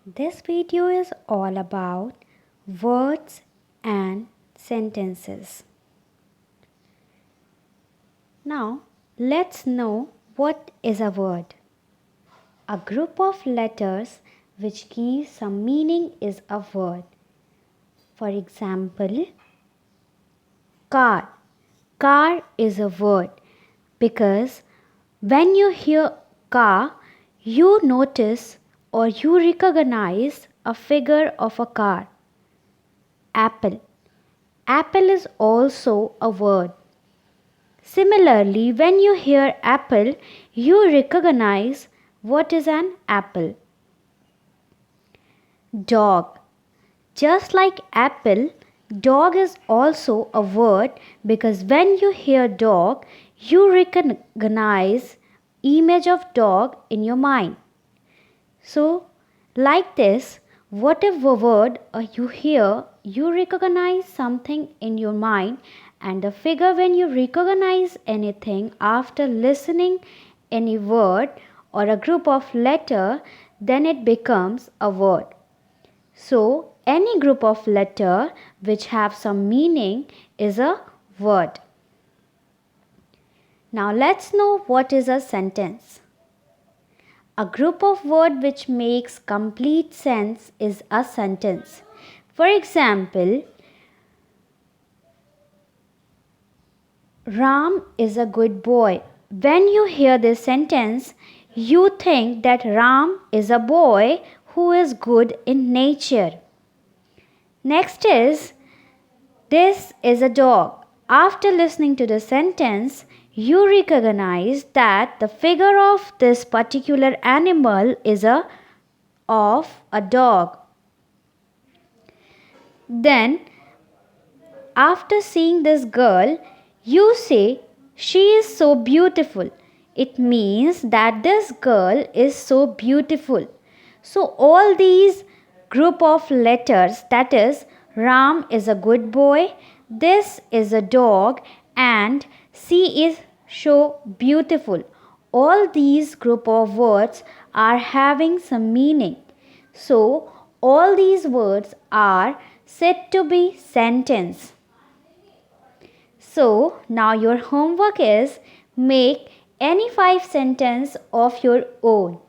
This video is all about words and sentences. Now, let's know what is a word. A group of letters which give some meaning is a word. For example, car. Car is a word because when you hear car, you notice or you recognize a figure of a car. Apple. Apple is also a word. Similarly, when you hear apple, you recognize what is an apple. Dog. Just like apple, dog is also a word because when you hear dog, you recognize image of dog in your mind. So, like this, whatever word you hear, you recognize something in your mind, and the figure when you recognize anything after listening any word or a group of letter, then it becomes a word. So, any group of letter which have some meaning is a word. Now let's know what is a sentence. A group of words which makes complete sense is a sentence. For example, Ram is a good boy. When you hear this sentence, you think that Ram is a boy who is good in nature. Next is, this is a dog. After listening to the sentence, you recognize that the figure of this particular animal is of a dog. Then, after seeing this girl, you say she is so beautiful. It means that this girl is so beautiful. So all these group of letters, that is, Ram is a good boy, this is a dog, and she is so beautiful. All these group of words are having some meaning. So all these words are said to be sentence. So now your homework is make any 5 sentences of your own.